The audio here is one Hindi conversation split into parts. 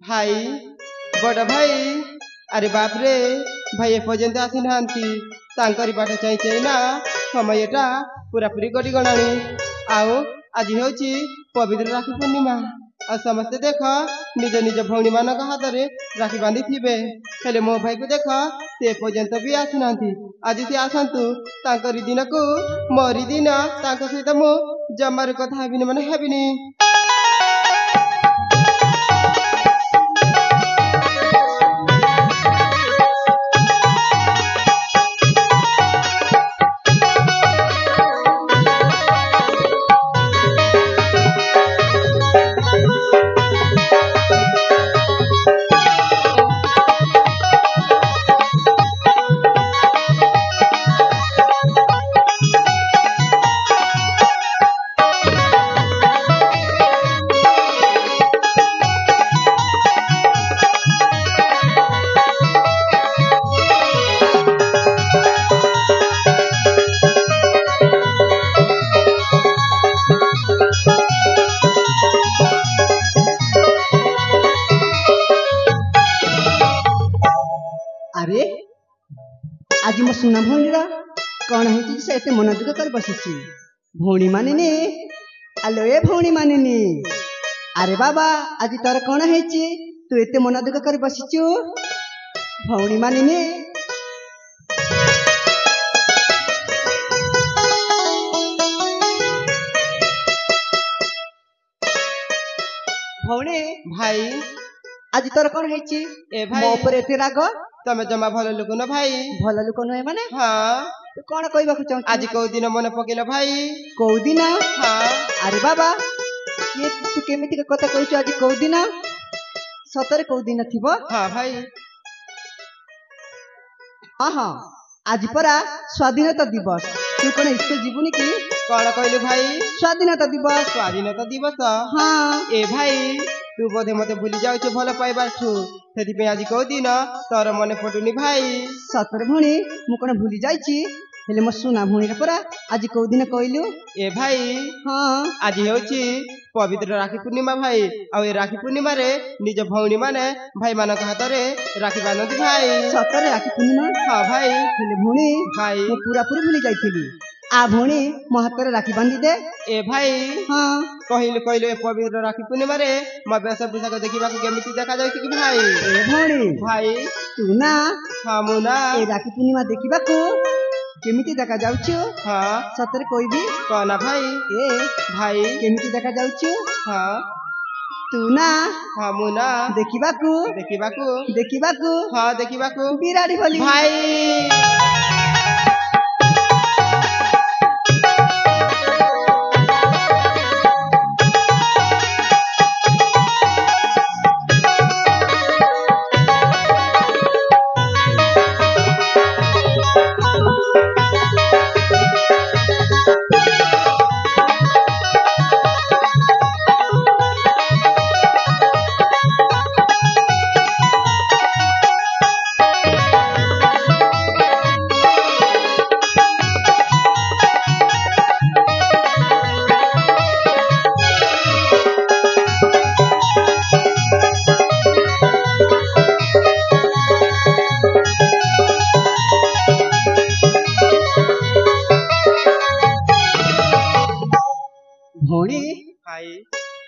भाई बड़ भाई अरे बाप रे भाई एपर्यंत आसी नांती तांकरी बाट चाई चाई ना समयटा पूरा पूरी गड़ी गणानी आओ आज होची पवित्र राखी पूर्णिमा आ समस्ते देख निज निज भौणी मान हाथ में राखी बांधी थे हेले मो भाई को देख से पर्यंत भी आसी नांती आज से आसतु तांकरी दिन को मोरी दिन तांक सहित मु जमार कथा हेबिनी माने हेबिनी आज मो सुना भौणीर कौन है से एते मन दुख कर बसी भौणी मानिनी आलो ए भौणी मानिनी अरे बाबा आज तोर कौन है तू एते मन दुख कर बसी भौणी मानिनी भौणी भाई आज तोर कौन है ए भाई मो पर एते राग तमे जमा भल लोक न भाई भल लोक नुहे माने हाँ तू कौन कहबा चाहू आज कौ दिन मन पकेल भाई कौ दिन हाँ अरे बाबा ये तू केमिति कथा कहू आज कौ दिन सतरे कौ दिन थिबो हाँ भाई हाँ हाँ आज परा स्वाधीनता दिवस तू कौन स्कूल जीवनी की कौन कहलु भाई स्वाधीनता दिवस स्वाधीनता दिवस हाँ ए भाई तू बोधे मत भूली जाऊ भल पाइबार छु से आज कौ दिन तोर मन पटुनी भाई सतरे भौणी मु कौन भूली जाइछि हेले मो सुना भौणी परा आज कौ दिन कहलु ए भाई हाँ आज होची पवित्र राखी पूर्णिमा भाई आ राखी पूर्णिमा रे निज भौणी माने भाई मान हाथ में राखी बांधती भाई सतरे राखी पूर्णिमा हाँ भाई हेले भौणी भाई मु पूरा पूरी भूली जाइथिली आ भौणी मो हाथ में राखी बांधी दे ए भाई हाँ कहलु कहलु ए पवित्र राखी पूर्णिमा रे मो वेश पोशाक देखा केमिति देखा जाउछि कि भाई ए भौणी भाई तू ना हाँ मुना ए राखी पूर्णिमा देखा केमिति देखा जाउछु हाँ सतरे कोई भी कहना भाई ए भाई केमिति देखा जाउछु हाँ तू ना हाँ मुना देखिबाकू हाँ देखिबाकू बिराड़ी भली भाई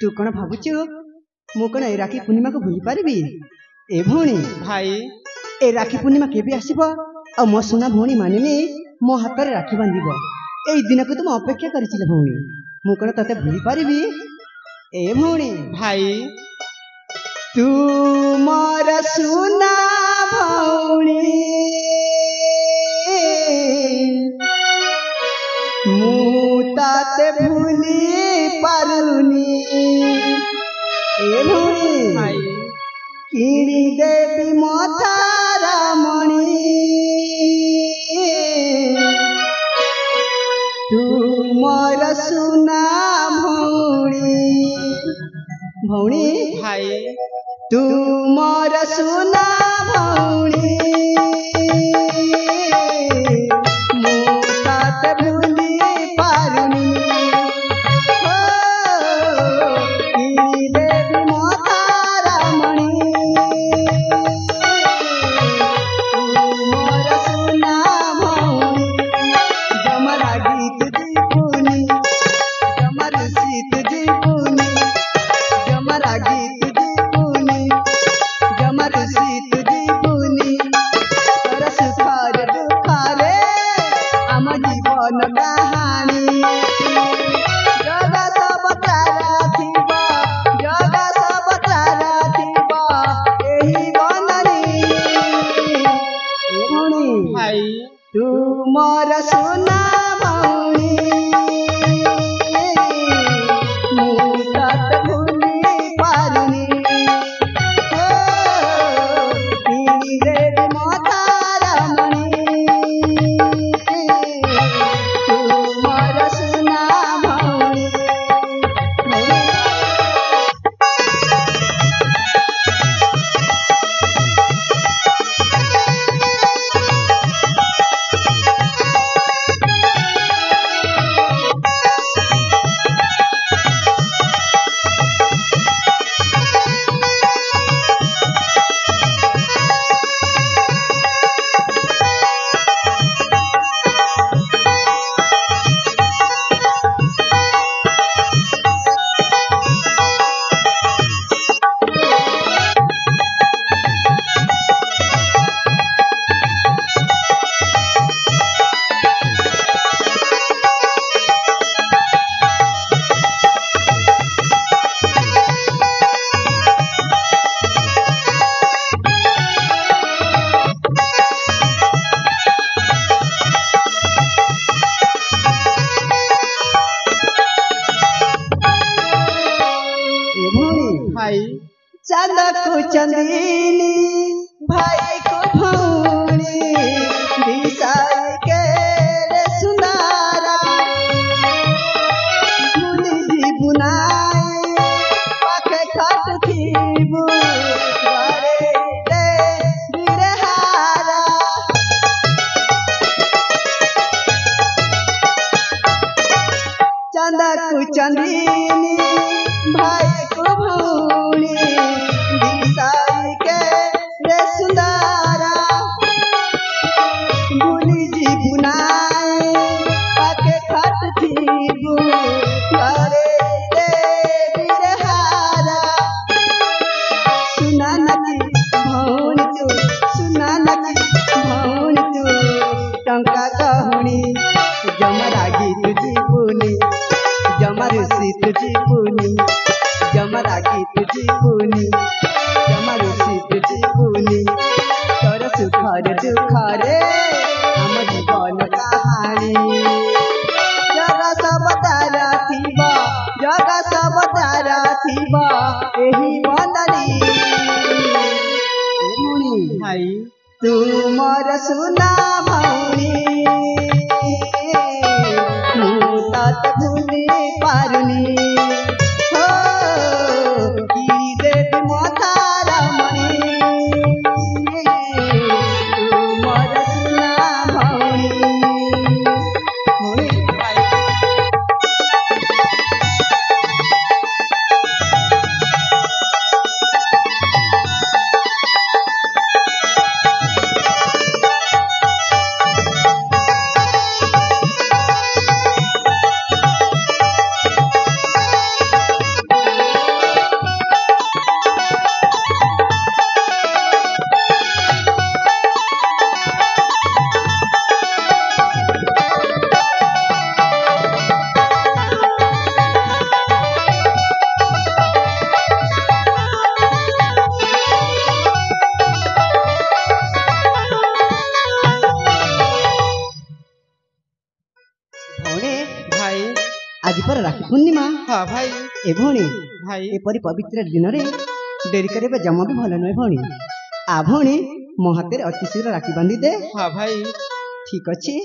तू कौन भावुचु मु कौन ए राखी पूर्णिमा को भूली पारिबी ए भौणी भाई ए राखी पूर्णिमा केबे आसीबो आ मो सुना भौणी मानिनी मो हाथ रे राखी बांधिबो एई दिन को तुम अपेक्षा करिसिले भौणी मु कौन तते भूली पारिबी ए भौणी भाई तू मोर सुना भौणी मु ताते भूली पारुनी ए भौणी भाई किणी देवी मथारा मणि तू मोर सुना भौणी भौणी भाई तू मोर सुना भौणी मु ताते भूली पारुनी हो किणी देवी मथारा मणि तू मोर सुना भौणी जमरा गीत जीवनी जमर सीत जीवनी जमरा गीत जीवनी जमर सीत जीवनी तोर सुखार दुखारे आम जीवन कहानी जगत बचारा थिब जगत बचारा थिब एही बननी भौणी भाई तू मोर सुना भौणी मु तत भूली पारुनी हो किणी देवी मथारा मणि तू मोर सुना भौणी ए भौणी भाई चांद को चंदनी भाई को भौणी दिशाई के रे सुनारा मुनि जी बुनाई पाखे खट थीबू घरे दे बिरहारा चांद को चंदनी भाई को भौणी दिशाई के रे सुंदरा भूली जी बुनाई पाके खट थीबू घरे दे बिरहारा सुना नकी भौणी तू सुना नकी भौणी तू टंका कहुणी जमरा गीत जीवनी जमर सीत जीवनी जमरा गीत जीवनी जमर सीत जीवनी तोर सुखर दुखरे हम जीवन कहानी जगा सब तारा थिब जगा सब तारा थिब एही बननी ए मुनि भाई तू मोर सुना भौणी मु तत भूली पारुनी हो किणी देवी मथारा मणि तू मोर सुना भौणी भौणी ପୂର୍ଣ୍ଣିମା हाँ भाई ଏ ଭଉଣୀ भाई ଏପରି ପବିତ୍ର ଦିନରେ ଡେରି କରିବା ଜମା ବି ଭଲ ନୁହେଁ ଭଉଣୀ। ଆ ଭଉଣୀ ମୋ ହାତରେ ଅତି ଶୀଘ୍ର ରାକ୍ଷୀ ବାନ୍ଧି ଦେ। हाँ भाई ଠିକ ଅଛି।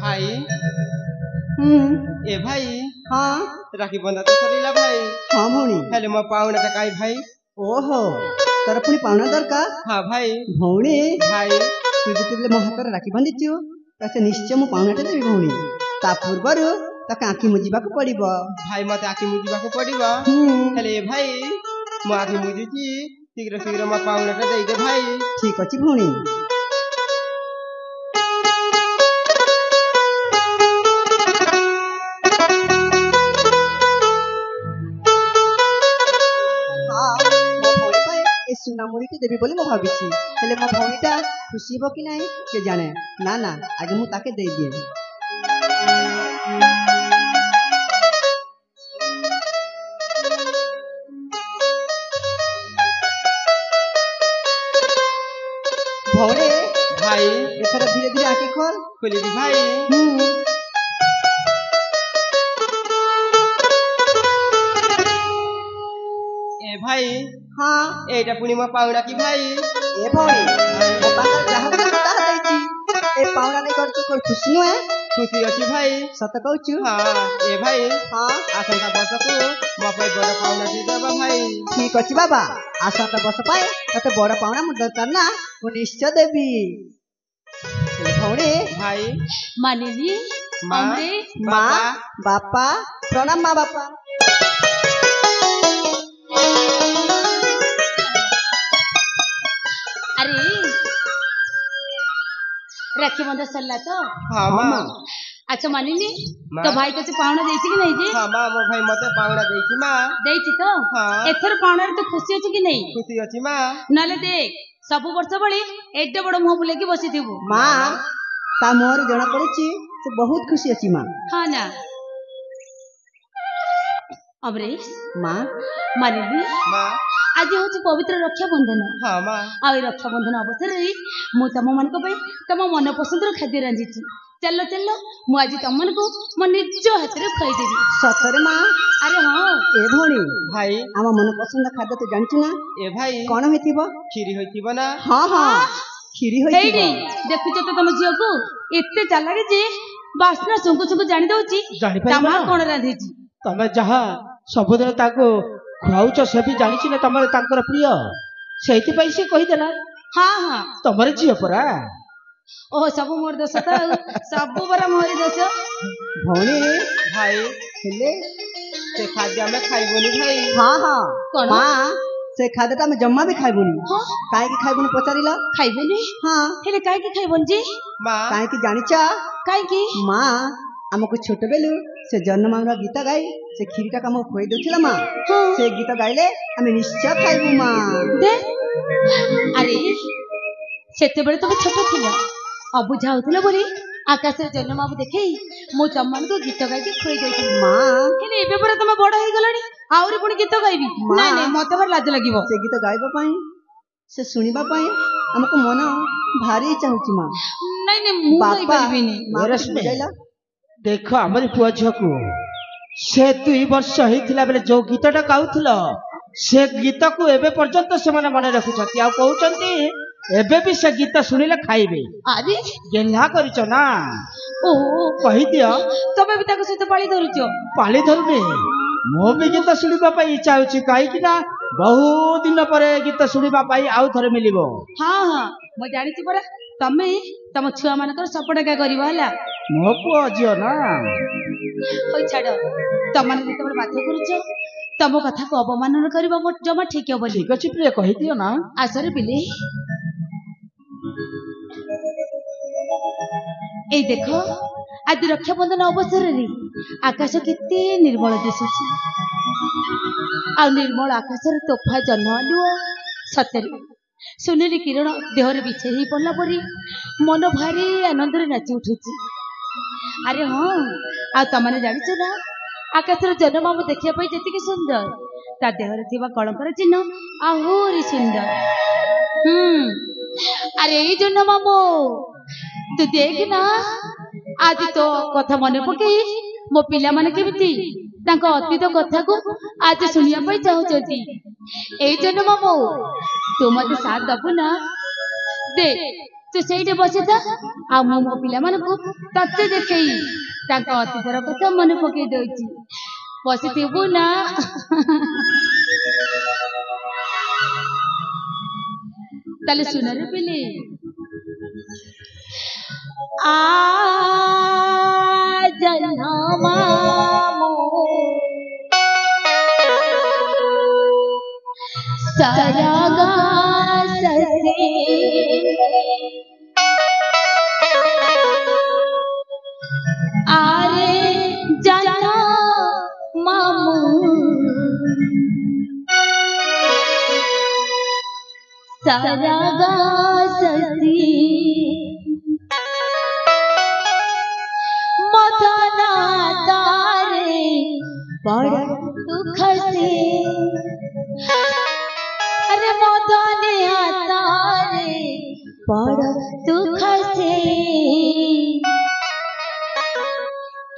भाई ए भाई हाँ राखी बंधा तो सरीला भाई हाँ भौणी हेले मो पाउना टा काई भाई ओहो तोर पुणी पाहुणा दरकार हाँ भाई भौणी भाई तू जेतेबेले मो हाତରେ ରାକ୍ଷୀ ବାନ୍ଧିଛୁ ତାତେ ନିଶ୍ଚୟ ମୁଁ ପାଉଣାଟେ ଦେବି ଭଉଣୀ। ତା ପୂର୍ବରୁ ତାକୁ ଆଖି ମୁଜିବାକୁ ପଡିବ। भाई मते आखि मुजिबाको पड़िबो हेले ए भाई मो आखि मुजिची शीघ्र शीघ्र मो पाउना टा देई दे भाई। ଠିକ ଅଛି ଭଉଣୀ। सुना मुड़ी देवी बोली भावी हेले मो भौणीटा खुशी हो कि नहीं के जाने ना ना आगे मु ताके दे दिए। भौणे भाई एथर धीरे धीरे आके खोल खोली दी भाई ए भाई हाँ एटा पुणी मो पाउना की भाई ए भौणी मो पाखर जहाँ ताहा देछि ए पाउना नहीं कर तू कोन खुशी नु है खुशी अछि भाई सत कहछु। हाँ ए भाई हाँ आसंता बसको मो पे बड़ पाउना दे देबा भाई। ठीक अछि बाबा आसंता बस पाए तते बड़ पाउना मु दरकार ना मु निश्चय देबी। भौणी भाई मानिली माँ अमृत माँ बापा प्रणाम माँ बापा। अरे राखी बंधा सरला तो हाँ माँ अच्छा मानिली माँ। तो भाई तसे पाहुणा देछि कि नहीं जे हाँ माँ मो भाई मते पाउना देछि माँ। देछि तो हाँ। एथर पाहुणार तो खुशी अछि कि नहीं खुशी अछि माँ। नले देख सब वर्ष भली एडे बड़ मुंह बुलेकी बसिथिबु माँ ता मोर जना पड़ुछि से बहुत खुशी अछि माँ। हाँ ना अमरेश माँ मानिली माँ आज हूँ पवित्र रक्षा बंधन हाँ माँ आ रक्षा बंधन अवसर मु तम मान तम मन पसंद खाद्य रांधि चल चल मु आज तम मन को मो निज हाथ में खुआदेवी। सतरे माँ अरे हाँ ए भौणी भाई आम मन पसंद खाद्य तो जानछु ना ए भाई कौन होइथिबो? खीरी होइथिबो ना। हाँ हाँ खीरी होइथिबो। देखुच तो तुम झील को एते चालाक जे बास्ना सुंगु सुंगु जानी दउची जानी पाइबा तमा ना। कोन रांधिची तमे जहा सबुदिन ताको खुआउच से भी जानिछि ना तमरे तांकर प्रिय सेति पई से कहि देला हाँ हाँ तमरे जियो परा ओह सब मोर दोष तो सब बरा मोर दोष। भौणी भाई हेले से खाद्य आम खाइबुनी भाई। हाँ हाँ कौन? माँ से खाद्यटा आम जम्मा भी खाइबुनी। हाँ काहे खाइबुनी पचारिला? खाइबेनी हाँ हेले काहे खाइबन जी माँ काहे जानिचा काहे माँ आमको छोट बेलू से जन्म मांगरा गीत गाई से खीरीटा काम खोई देउथिला माँ। हाँ से गीत गाइले आमे निश्चय खाइबु माँ। दे अरे सेते बेले तुम छोट थिला अबुझा होतला बोली आकाश जन्म बाबू देखई मो तमन को गीत गाई के खोई देउथि माँ हेले एबे पर तुम बड़ हे गलनी आउरी पुणी गीत गाइबी माँ। नाही नाही मते भर लाज लागिवो से गीत गाइबा पाई से सुनिबा पाई हमको मन भारी चाहुची माँ। नाही नाही मु गाइ बापा परिबिनी माँ को रश्मि। बुझाइला देख आमरी पुआ झियो को से 2 वर्ष होइथिला बेले जो गीतटा गाउथिल से गीत को एबे पर्यंत से माने मने रखुछती आ कहउचंती एबे भी से गीत सुनिले खाइबे। अरे गेल्हा करिछ ना ओ कहि दियो तमे भी ताको सहित पाली धरुचो पाली धरुनी मो भी गीत सुनिबा पाई इच्छा होछि काई कि ना बहुत दिन परे गीत सुनिबा पाई आउ थरे मिलिबो। हाँ हाँ मैं जानी परा तमे तम छुआ मानकर सपोर्ट क्या करिवो हला मो पुआ झियो ना होई छाड़ तमने जेते बाध्य करूछ तम कथा को अवमानना करबा मोट जमा ठीक हे बोली ठीक अछि प्रिय कहि दियो ना। आसरे बिले ए देखो आज रक्षाबंधन अवसर रे आकाश केते निर्मल दिसुची आ निर्मल आकाश रे तोफा जन्म आलुओ सତରେ सुनेली किरण देहरे बिछे ही पड़ला परी मन भारी आनंद रे नाची उठुची। अरे हाँ आ तमने जानिଛ ना आकाशर जन्म बाबू देखिया पाई जतिके सुंदर ता देहरे थिबा कलंकर चिन्ह आहुरी सुंदर। अरे ई जन्म बाबू तू देख ना आज तो कथा मने पकई मो पिला माने केमिति तांको अतीत कथा को आज सुनिया पाई चाहुचती। ए जन्म बाबू तू मते साथ दबु ना दे तू ସେଇଠି ବସିଥା ଆଉ ମୁଁ ମୋ ପିଲାମାନଙ୍କୁ ତତେ ଦେଖେଇ ତାଙ୍କ ଅତୀତର କଥା ମନେ ପକେଇ ଦଉଛି ବସିଥିବୁ ନା। ତାହେଲେ ସୁନରେ ପିଲେ ଆ ଜନ୍ମ सरगा ससे आरे जाना मामू सरगा ससी मदना तारे बड़ दुख से अरे मदने तारे बड़ दुख से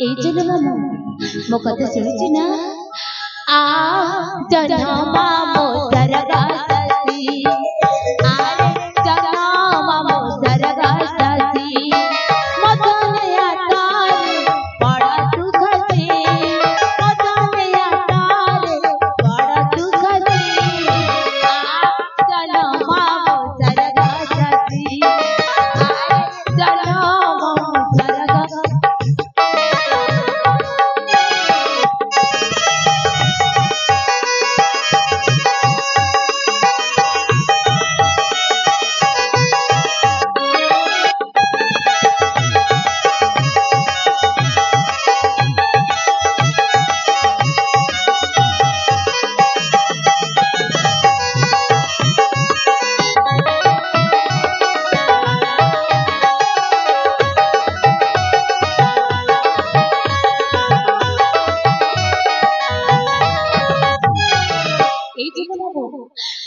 ए जन्म मो कथा सुनिछु ना आ जन्म मो सरगा ससी आरे जन्म मो सरगा ससी मदने तारे बड़ दुख से मदने तारे बड़ दुख से आ जन्म मो सरगा ससी आरे जन्म मो सरगा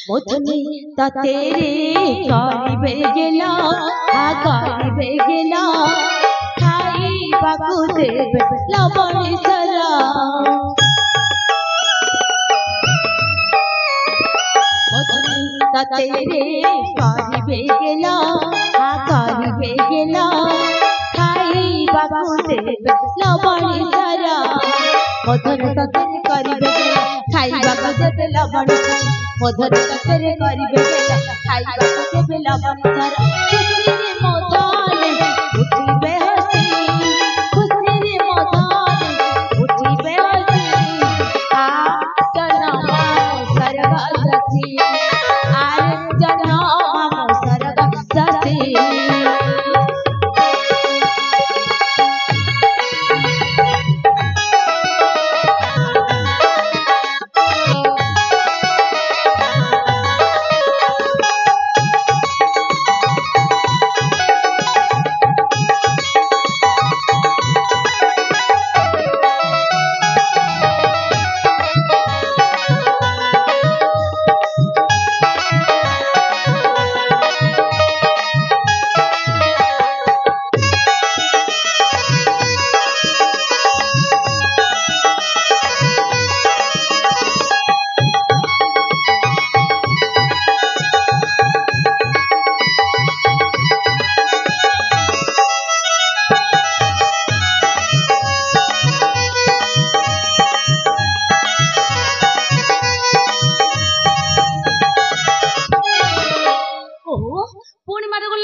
मोथने ता तेरे करीबे गेला हा करीबे गेला खाई बाकू देबे लबणी सरा मोथने ता तेरे करीबे गेला हा करीबे गेला खाई बाकू देबे लबणी सरा मोथने ता तेरे करीबे गेला खाई बाकू देबे लबणी सरा मधुर तकरे करिबे गेला खाइबा देबे लबणी सरा खुशी रे मदाने उठिबे हसी खुशी रे मदाने उठिबे हसी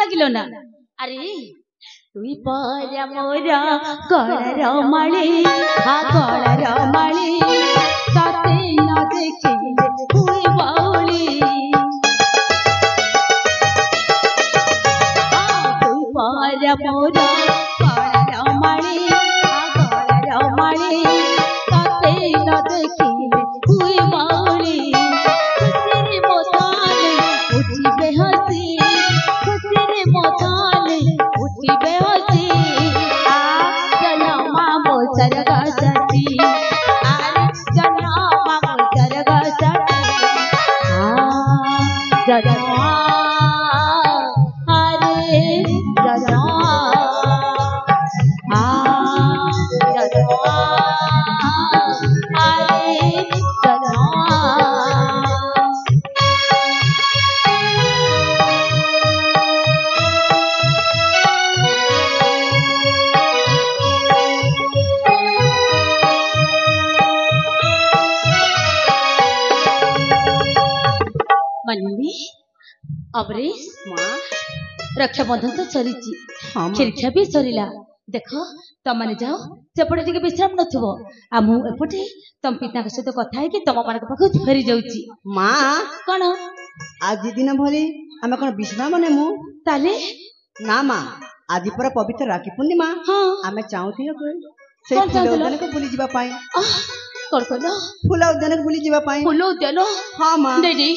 ଲାଗିଲ ନା ଆରେ ତୁଇ ପରା ମୋର ଗଳାର ମାଳି ଗଳାର ମାଳି ତତେ ନ ଦେଖିଲେ ହୁଏ ବାଉଳି ତୁଇ ପରା ମୋର ଗଳାର ମାଳି ଗଳାର ମାଳି ତତେ ନ ଦେଖିଲେ ହୁଏ ବାଉଳି ଖୁସିରେ ମୋ ତାଲେ ଉଠିବେ ହସି ଖୁସିରେ ମୋ ତାଲେ उठिबे होसी जनमा मोचर गसती अरे जनमा मोचर गसती जनमा अरे जनमा जनमा अरे जनमा मनी अबरेश माँ रक्षाबंधन तो सरी हाँ माँ खिरखिया भी सरीला देख तुम मैंने जाओ सेपटे टिके विश्राम नथबो आ मु एपटे तुम पिता के सहित कथा है कि तुम मान पाखु फेरी जाउची माँ कौन आज दिन भरी आम कौन विश्राम नेमु ताले ना माँ आज पर पवित्र राखी पूर्णिमा हाँ आम चाहूल कौन चाहूथिल? उद्यान को बुली जीवा पाई कौन कहलो फूल उद्यान को बुली जीवा पाई फूल उद्यान हाँ माँ नहीं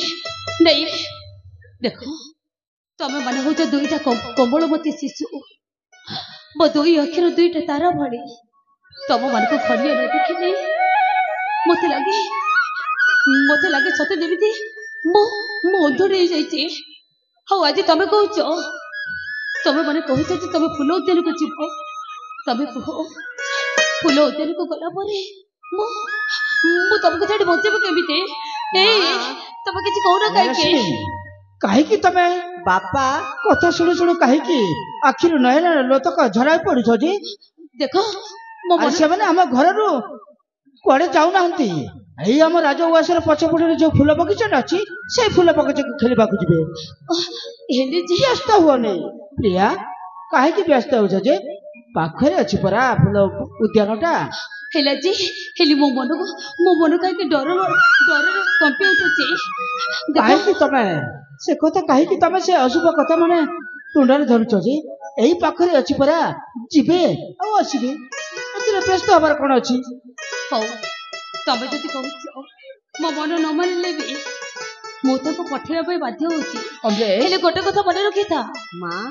नहीं देखो तमे माने हो दुईटा कोमलमती शिशु मो दुई अक्षर दुईटा तारा भली तम मान को फरिया न देखिले मते लगे सते जेमिति मो अंधर हो जाइए हाँ आज तमे कहूच तमे माने कहूच तमे फूल उद्यान को जीव तमे कह फूल उद्यान को गला परे मु तुमको छाड़ी बचेबो केमिति तमे किसी कहू ना कहीं तमे बापा कथा शुणु शुणु कहीं आखिर नयन लोतक झराई पड़ुछ जी देखो मो मन से मैंने आम घर कुआड़े जाऊना यही आम राजउआसर पछपटे जो फूल बगीचा अच्छी से फूल बगीचा को खेलवा जी व्यस्त हुए प्रिया कहीं व्यस्त हो पाखरे अच्छी परा फूल उद्यानटा हेला जी हेली मो मन कहीं डर कंपी उठुचे कहीं तमे से कथा कहीं तमे से अशुभ कथा माने टुंडारे धरुच जी यही पाखरे अच्छी परा जीवे आसबे व्यस्त हबार कौन अच्छी हौ तमे जदि कहूच मो मन न मानिले भी मु तुमको पठेଇବା बाध्य होची हेले गोटे कथा मन रखी था माँ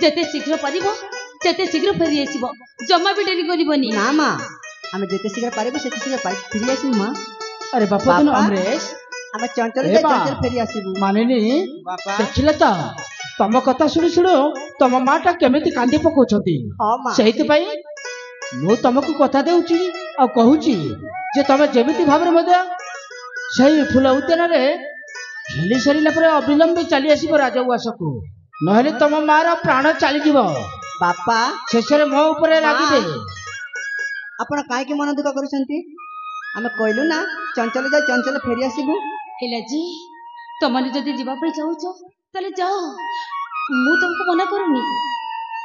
जेते शीघ्र पारिबो जेते शीघ्र फेरी आसीबो जम्मा भी डेरी करबनी ना माँ आम जिते शीघ्र पारिबो सेते शीघ्र फेरी आसीबो माँ अरे बापा दिन अमरेश आम चंचल फेरी आसीबो मानिनी बापा देखिले तो तम कथा शुणी शुणु तम माटा केमिति कांदी पकाउछंती हाँ माँ सेहित पई मु तुमको कथा देउची आ कहूची जे तमे जेमिति भाबरे मध्य सही फूल उद्यान रे खेली सरिला पर अविलंब चली आसीबो राजउआसको नहले तम मार प्राण चली जीवो बापा शेषरे मो ऊपर लागिबे आपण काहे मन दुख करूछंती आम कहलु ना चंचल फेरी आसीबो हेला जी तमने जदि जीवा पे चाहूच तले जाओ मु तुमको मना करूनी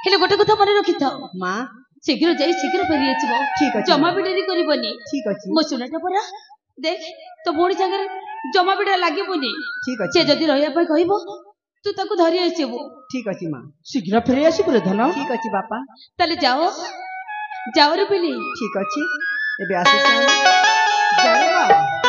हेले गोटे कथा मन रखी था माँ शीघ्र जाई शीघ्र फेरी आसीबो ठीक अछि जमा भी डेरी करबनी ठीक अछि मो सुनाटा परा देख तो बोड़ी जगह जमा भी लागेबनी ठीक से अछि जदि रहिया पे कहबो तू ताको धरि आसीबो ठीक अछि माँ शीघ्र फेरी आसीबो रे धन ठीक अछि बापा तले जाओ जाओ रे पिली ठीक अछि एबे आसी जारे माँ